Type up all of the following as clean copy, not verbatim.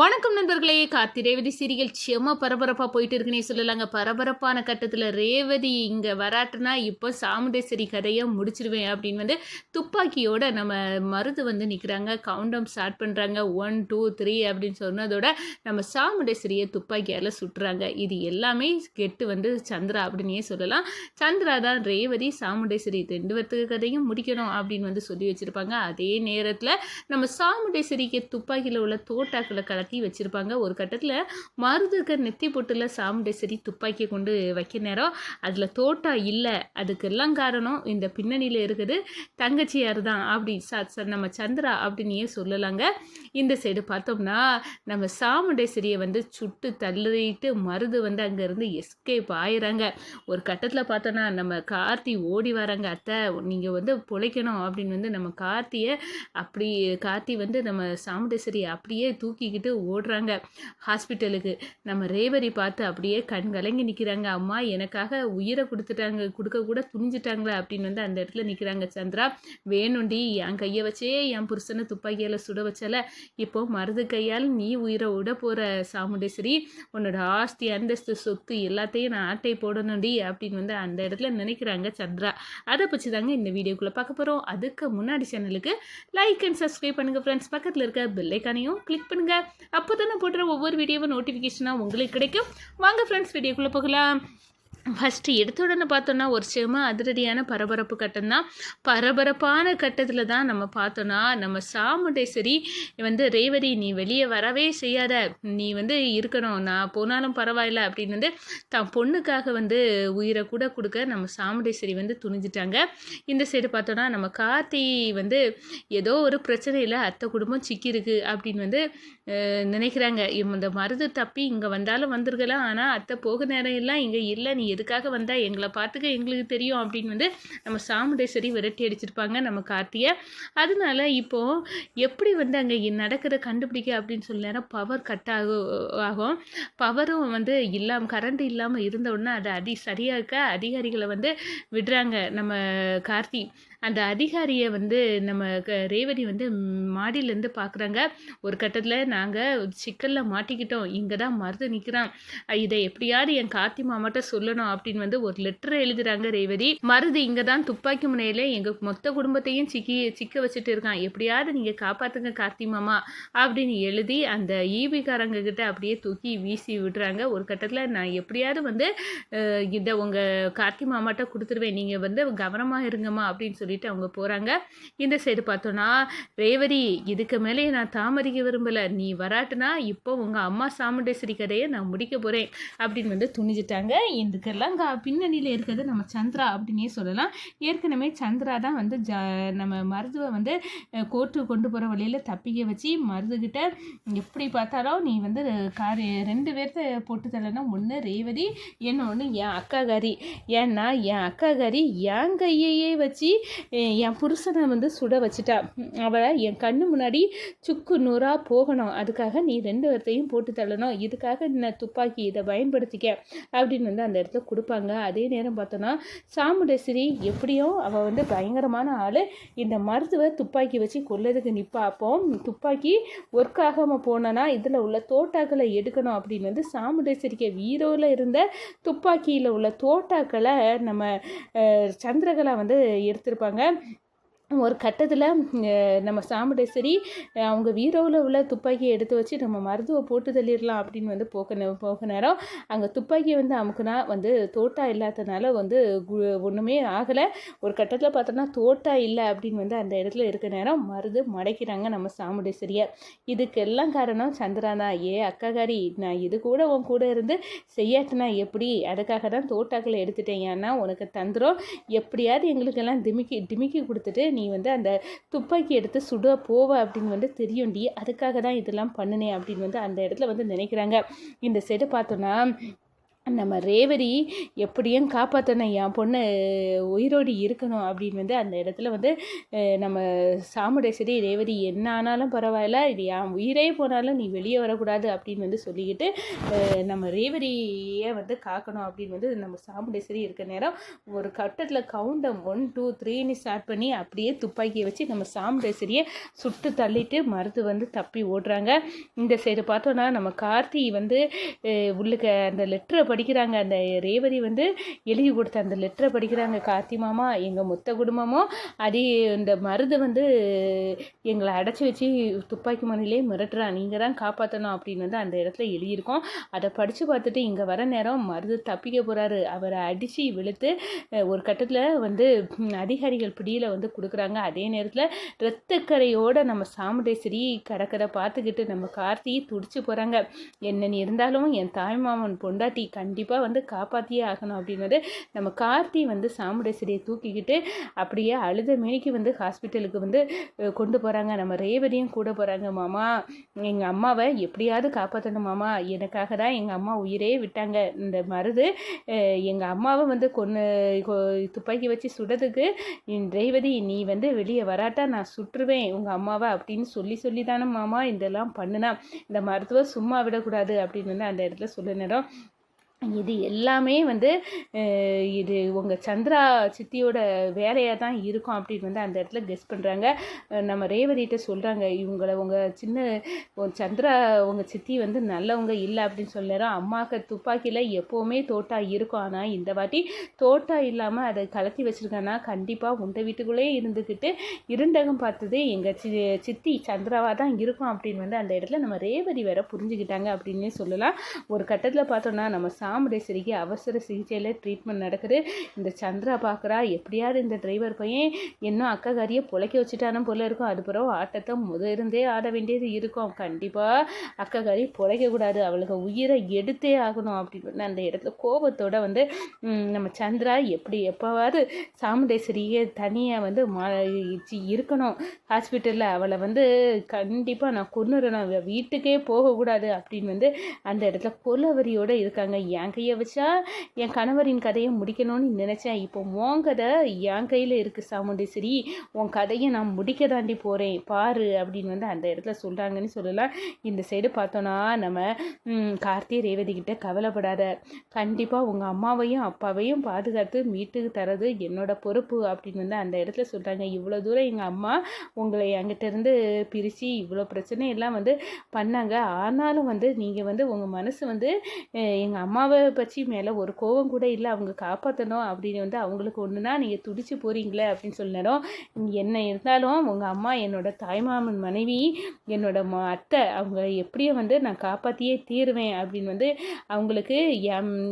வணக்கம் நண்பர்களே. கார்த்தி ரேவதி சீரியல் செம்ம பரபரப்பாக போயிட்டு இருக்குன்னே சொல்லலாங்க. பரபரப்பான கட்டத்தில் ரேவதி இங்கே வராட்டுனா இப்போ சாமுண்டேஸ்வரி கதையை முடிச்சிருவேன் அப்படின்னு துப்பாக்கியோட நம்ம மருது நிற்கிறாங்க. கவுண்டம் ஸ்டார்ட் பண்ணுறாங்க. 1 2 3 அப்படின்னு சொன்னதோட நம்ம சாமுண்டேஸ்வரியை துப்பாக்கியால் சுட்டுறாங்க. இது எல்லாமே கெட்டு சந்திரா அப்படின்னே சொல்லலாம். சந்திரா தான் ரேவதி சாமுண்டேஸ்வரி 2 பேர்த்துக்கு கதையும் முடிக்கணும் அப்படின்னு சொல்லி வச்சுருப்பாங்க. அதே நேரத்தில் நம்ம சாமுண்டேஸ்வரிக்கு துப்பாக்கியில் உள்ள தோட்டாக்களை கலட்டி வச்சுருப்பாங்க. ஒரு கட்டத்தில் மருதுக்கு நெத்தி பொட்டில் சாமுண்டேஸ்வரி துப்பாக்கியை கொண்டு வைக்க நேரம் அதில் தோட்டா இல்லை. அதுக்கெல்லாம் காரணம் இந்த பின்னணியில் இருக்குது தங்கச்சியார் தான் அப்படி நம்ம சந்திரா அப்படின்னே சொல்லலாங்க. இந்த சைடு பார்த்தோம்னா நம்ம சாமுண்டேஸ்வரியை சுட்டு தள்ளிட்டு மருது அங்கேருந்து எஸ்கேப் ஆயிடுறாங்க. ஒரு கட்டத்தில் பார்த்தோன்னா நம்ம கார்த்தி ஓடி வராங்க. அத்தை நீங்கள் பொழைக்கணும் அப்படின்னு நம்ம கார்த்தியை அப்படி கார்த்தி நம்ம சாமுண்டேஸ்வரியை அப்படியே தூக்கிக்கிட்டு ஓடுறாங்க ஹாஸ்பிட்டலுக்கு. நம்ம ரேவதி பார்த்து அப்படியே கண் கலங்கி நிற்கிறாங்க. அம்மா எனக்காக உயிரை கொடுக்க கூட துணிஞ்சிட்டாங்களே அப்படின்னு அந்த இடத்துல நிற்கிறாங்க. சந்திரா வேணுண்டி என் கையை வச்சே என் புருஷனை துப்பாக்கியால் சுட வச்சால, இப்போ மருது கையால் நீ உயிரை விட போகிற சாமுண்டேஸ்வரி, உன்னோட ஆஸ்தி அந்தஸ்து சொத்து எல்லாத்தையும் நான் ஆட்டை போடணும்டி அப்படின்னு அந்த இடத்துல நினைக்கிறாங்க சந்திரா. அதை பற்றி தாங்க இந்த வீடியோக்குள்ளே பார்க்க போகிறோம். அதுக்கு முன்னாடி சேனலுக்கு லைக் அண்ட் சப்ஸ்கிரைப் பண்ணுங்கள் ஃப்ரெண்ட்ஸ். பக்கத்தில் இருக்க பெல் ஐக்கானையும் கிளிக் பண்ணுங்கள். அப்போ தானே போடுற ஒவ்வொரு வீடியோவும் நோட்டிஃபிகேஷனாக உங்களுக்கு கிடைக்கும். வாங்க ஃப்ரெண்ட்ஸ் வீடியோக்குள்ளே போகலாம். ஃபஸ்ட்டு எடுத்த உடனே பார்த்தோன்னா ஒரு செம அதிரடியான பரபரப்பு கட்டம் தான். பரபரப்பான கட்டத்தில் தான் நம்ம பார்த்தோன்னா நம்ம சாமுண்டேஸ்வரி ரேவதி நீ வெளியே வரவே செய்யாத, நீ இருக்கணும், நான் போனாலும் பரவாயில்ல அப்படின்னு தான் பொண்ணுக்காக உயிரை கூட கொடுக்க நம்ம சாமுண்டேஸ்வரி துணிஞ்சிட்டாங்க. இந்த சைடு பார்த்தோன்னா நம்ம கார்த்தி ஏதோ ஒரு பிரச்சனையில் அத்தை குடும்பம் சிக்கியிருக்கு அப்படின்னு நினைக்கிறாங்க. இந்த மருது தப்பி இங்கே வந்தாலும் வந்திருக்கலாம், ஆனால் அத்தை போக நேரம் எல்லாம் இங்கே இல்லை, நீ எதுக்காக வந்தால் எங்களை பார்த்துக்க எங்களுக்கு தெரியும் அப்படின்னு நம்ம சாமுண்டேஸ்வரி விரட்டி அடிச்சிருப்பாங்க நம்ம கார்த்தியை. அதனால இப்போது எப்படி அங்கே நடக்கிற கண்டுபிடிக்க அப்படின்னு சொல்ல நேரம் பவர் கட் ஆகும். பவரும் இல்லாமல் கரண்ட் இல்லாமல் இருந்த உடனே அதை சரியாக்க அதிகாரிகளை விடுறாங்க நம்ம கார்த்தி. அந்த அதிகாரியை நம்ம ரேவதி மாடியிலேருந்து பார்க்குறாங்க. ஒரு கட்டத்தில் நாங்கள் சிக்கலில் மாட்டிக்கிட்டோம், இங்கே தான் மருது நிற்கிறான், இதை எப்படியாவது என் கார்த்தி மாமாட்ட சொல்லணும் அப்படின்னு ஒரு லெட்டரை எழுதுறாங்க ரேவதி. மருது இங்கே தான் துப்பாக்கி முனையில் எங்கள் மொத்த குடும்பத்தையும் சிக்க வச்சுட்டு இருக்கான், எப்படியாவது நீங்கள் காப்பாற்றுங்க கார்த்தி மாமா அப்படின்னு எழுதி அந்த ஈபிக்காரங்க கிட்ட அப்படியே தூக்கி வீசி விடுறாங்க. ஒரு கட்டத்தில் நான் எப்படியாவது இதை உங்கள் கார்த்தி மாமாட்ட கொடுத்துருவேன், நீங்கள் கவனமாக இருங்கம்மா அப்படின்னு சொல்லி அவங்க போகிறாங்க. இந்த சைடு பார்த்தோன்னா ரேவதி இதுக்கு மேலே நான் தாமதிக்க விரும்பலை, நீ வராட்டுனா இப்போ உங்கள் அம்மா சாமுண்டேஸ்வரி கதையை நான் முடிக்க போகிறேன் அப்படின்னு துணிஞ்சிட்டாங்க. இதுக்கெல்லாம் பின்னணியில் இருக்கிறது நம்ம சந்திரா அப்படின்னே சொல்லலாம். ஏற்கனவே சந்திரா தான் நம்ம மருதுவை கோர்ட்டு கொண்டு போகிற வழியில் தப்பிக்க வச்சு மருதுகிட்ட எப்படி பார்த்தாலும் நீ 2 பேர்த்த போட்டு தரலன்னா ஒன்று ரேவதி, இன்னொன்று என் அக்காகாரி, ஏன்னா என் அக்காகாரி என் கையையே வச்சு என் புருஷனை சுட வச்சுட்டா, அவளை என் கண்ணு முன்னாடி சுக்கு நூறாக போகணும், அதுக்காக நீ 2 பேர்த்தையும் போட்டு தள்ளணும், இதுக்காக நான் துப்பாக்கி இதை பயன்படுத்திக்க அப்படின்னு அந்த இடத்துல கொடுப்பாங்க. அதே நேரம் பார்த்தோன்னா சாமுண்டேஸ்வரி எப்படியும் அவள் பயங்கரமான ஆள், இந்த மருத்துவ துப்பாக்கி வச்சு கொல்லதுக்கு நிற்பா. அப்போ துப்பாக்கி ஒர்க் ஆகாமல் போனோன்னா இதில் உள்ள தோட்டாக்களை எடுக்கணும் அப்படின்னு சாமுண்டேஸ்வரிக்கு வீரோவில் இருந்த துப்பாக்கியில் உள்ள தோட்டாக்களை நம்ம சந்திரகலா எடுத்திருப்பாங்க. ஒரு கட்டத்தில் நம்ம சாமுண்டேஸ்வரி அவங்க வீரோவில் உள்ள துப்பாக்கியை எடுத்து வச்சு நம்ம மருதுவை போட்டு தள்ளிடலாம் அப்படின்னு போக நேரம் அங்கே துப்பாக்கியை அமுக்குனா தோட்டா இல்லாததுனால ஒன்றுமே ஆகலை. ஒரு கட்டத்தில் பார்த்தோன்னா தோட்டா இல்லை அப்படின்னு அந்த இடத்துல இருக்க நேரம் மருது மடக்கிறாங்க நம்ம சாமுண்டேஸ்வரியை. இதுக்கெல்லாம் காரணம் சந்திரா தான். அக்காகாரி, நான் இது கூட உன் கூட இருந்து செய்யாட்டுனா எப்படி, அதுக்காக தான் தோட்டாக்களை எடுத்துட்டேன், ஏன்னா உனக்கு தந்துடும், எப்படியாவது எங்களுக்கெல்லாம் டிமிக்கி கொடுத்துட்டு நீ அந்த துப்பாக்கி எடுத்து சுட போவ அப்படின்னு தெரியும்டி, அதுக்காக தான் இதெல்லாம் பண்ணினேன் அப்படின்னு அந்த இடத்துல நினைக்கிறாங்க. இந்த சைடு பார்த்தோன்னா நம்ம ரேவதி எப்படியும் காப்பாற்றணும், என் பொண்ணு உயிரோடு இருக்கணும் அப்படின்னு வந்து அந்த இடத்துல வந்து நம்ம சாமுண்டேஸ்வரி ரேவதி என்ன ஆனாலும் பரவாயில்ல, இது என் உயிரே போனாலும் நீ வெளியே வரக்கூடாது அப்படின்னு வந்து சொல்லிக்கிட்டு நம்ம ரேவதியை வந்து காக்கணும் அப்படின்னு வந்து நம்ம சாமுண்டேஸ்வரி இருக்க நேரம் ஒரு கட்டத்தில் கவுண்டம் 1 2 3ன்னு ஸ்டார்ட் பண்ணி அப்படியே துப்பாக்கியை வச்சு நம்ம சாமுண்டேஸ்வரியை சுட்டு தள்ளிட்டு மருது வந்து தப்பி ஓடுறாங்க. இந்த சைடு பார்த்தோன்னா நம்ம கார்த்தி வந்து உள்ளுக்க அந்த லெட்டரை படிக்கிறாங்க. அந்த ரேவதி வந்து எழுதி கொடுத்த அந்த லெட்டரை படிக்கிறாங்க. கார்த்தி மாமா, எங்கள் மொத்த குடும்பமும் இந்த மருது வந்து எங்களை அடைச்சி வச்சு துப்பாக்கி மணிலே மிரட்டுறான், நீங்கள் தான் காப்பாற்றணும் அப்படின்னு வந்து அந்த இடத்துல எழுதியிருக்கோம். அதை படித்து பார்த்துட்டு இங்கே வர நேரம் மருது தப்பிக்க போகிறாரு. அவரை அடித்து வெளுத்து ஒரு கட்டத்தில் வந்து அதிகாரிகள் பிடியில் வந்து கொடுக்குறாங்க. அதே நேரத்தில் இரத்தக்கரையோடு நம்ம சாமுண்டேஸ்வரி கடற்கரை பார்த்துக்கிட்டு நம்ம கார்த்தி துடிச்சு போகிறாங்க. என்னென்னு இருந்தாலும் என் தாய்மாமன் பொண்டாட்டி கண்டிப்பாக வந்து காப்பாற்றியே ஆகணும் அப்படின்னு வந்து நம்ம கார்த்தி வந்து சாமுண்டேஸ்வரியை தூக்கிக்கிட்டு அப்படியே அழுத மேனிக்கு வந்து ஹாஸ்பிட்டலுக்கு வந்து கொண்டு போகிறாங்க. நம்ம ரேவதியும் கூட போகிறாங்க. மாமா, எங்கள் அம்மாவை எப்படியாவது காப்பாற்றணும் மாமா, எனக்காக தான் எங்கள் அம்மா உயிரே விட்டாங்க. இந்த மருது எங்கள் அம்மாவை வந்து துப்பாக்கி வச்சு சுடுறதுக்கு ரேவதி நீ வந்து வெளியே வராட்டா நான் சுற்றுவேன் உங்கள் அம்மாவை அப்படின்னு சொல்லி தானே மாமா இதெல்லாம் பண்ணுனா, இந்த மருத்துவ சும்மா விடக்கூடாது அப்படின்னு வந்து அந்த இடத்துல சொல்ல நேரம் இது எல்லாமே வந்து இது உங்கள் சந்திரா சித்தியோட வேலையாக தான் இருக்கும் அப்படின்னு வந்து அந்த இடத்துல கெஸ் பண்ணுறாங்க. நம்ம ரேவதிகிட்ட சொல்கிறாங்க, இவங்களை சந்திரா உங்கள் சித்தி வந்து நல்லவங்க இல்லை அப்படின்னு சொல்லிடுறோம். அம்மாவுக்கு துப்பாக்கியில் எப்போவுமே தோட்டா இருக்கும், ஆனால் இந்த வாட்டி தோட்டா இல்லாமல் அதை கலத்தி வச்சுருக்காங்கன்னா கண்டிப்பாக உந்த வீட்டுக்குள்ளே இருந்துக்கிட்டு இருண்டகம் பார்த்தது எங்கள் சித்தி சந்திராவாக தான் இருக்கும் அப்படின்னு வந்து அந்த இடத்துல நம்ம ரேவதி வேற புரிஞ்சுக்கிட்டாங்க அப்படின்னே சொல்லலாம். ஒரு கட்டத்தில் பார்த்தோன்னா நம்ம சாமுண்டேஸ்வரிக்கு அவசர சிகிச்சையில் ட்ரீட்மெண்ட் நடக்குது. இந்த சந்திரா பார்க்குறா, எப்படியாவது இந்த டிரைவர் பையன் இன்னும் அக்காக்காரியை பொழைக்க வச்சுட்டானு போல இருக்கும். அது பிறகு ஆட்டத்தை இருந்தே ஆட வேண்டியது இருக்கும். கண்டிப்பாக அக்காக்காரி பொழைக்கக்கூடாது, அவளுக்கு உயிரை எடுத்தே ஆகணும் அப்படின்னு அந்த இடத்துல கோபத்தோடு வந்து நம்ம சந்திரா எப்போவாவது சாமுண்டேஸ்வரியை தனியாக வந்து இருக்கணும் ஹாஸ்பிட்டலில், அவளை வந்து கண்டிப்பாக நான் கொன்னுறேன், வீட்டுக்கே போகக்கூடாது அப்படின்னு வந்து அந்த இடத்துல கொலவரியோடு இருக்காங்க. என் கையை வச்சா என் கணவரின் கதையை முடிக்கணும்னு நினச்சேன், இப்போ உன் கதை என் கையில் இருக்குது சாமுண்டேஸ்வரி, உன் கதையை நான் முடிக்க தாண்டி போகிறேன் பாரு அப்படின்னு வந்து அந்த இடத்துல சொல்கிறாங்கன்னு சொல்லலாம். இந்த சைடு பார்த்தோன்னா நம்ம கார்த்தி ரேவதி கிட்ட கவலைப்படாத, கண்டிப்பாக உங்கள் அம்மாவையும் அப்பாவையும் பாதுகாத்து மீட்டு தரது என்னோட பொறுப்பு அப்படின்னு வந்து அந்த இடத்துல சொல்கிறாங்க. இவ்வளோ தூரம் எங்கள் அம்மா உங்களை என்கிட்டேருந்து பிரித்து இவ்வளோ பிரச்சனை எல்லாம் வந்து பண்ணாங்க, ஆனாலும் வந்து நீங்கள் வந்து உங்கள் மனசு வந்து எங்கள் அம்மாவை பற்றி மேலே ஒரு கோபம் கூட இல்லை, அவங்க காப்பாற்றணும் அப்படின்னு வந்து அவங்களுக்கு ஒன்றுனா நீங்கள் துடிச்சு போகிறீங்களே அப்படின்னு சொல்லினோம். என்ன இருந்தாலும் உங்கள் அம்மா என்னோட தாய்மாமன் மனைவி, என்னோட அத்தை, அவங்க எப்படியும் வந்து நான் காப்பாற்றியே தீருவேன் அப்படின்னு வந்து அவங்களுக்கு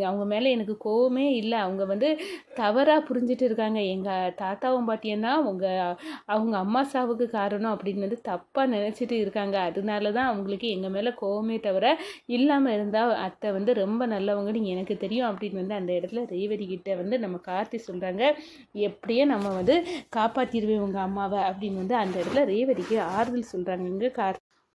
அவங்க மேலே எனக்கு கோபமே இல்லை. அவங்க வந்து தவறாக புரிஞ்சிட்டு இருக்காங்க. எங்கள் தாத்தாவும் பாட்டியன்னா அவங்க அம்மா சாவுக்கு காரணம் அப்படின்னு வந்து தப்பாக நினச்சிட்டு இருக்காங்க. அதனால தான் அவங்களுக்கு எங்கள் மேலே கோபமே தவிர இல்லாமல் இருந்தால் அத்தை வந்து ரொம்ப நல்லவங்கன்னு எனக்கு தெரியும் அப்படின்னு வந்து அந்த இடத்துல ரேவதி கிட்ட வந்து நம்ம கார்த்தி சொல்கிறாங்க. எப்படியே நம்ம வந்து காப்பாற்றிடுவேன் உங்கள் அம்மாவை அப்படின்னு வந்து அந்த இடத்துல ரேவதிக்கு ஆறுதல் சொல்கிறாங்க. இங்கே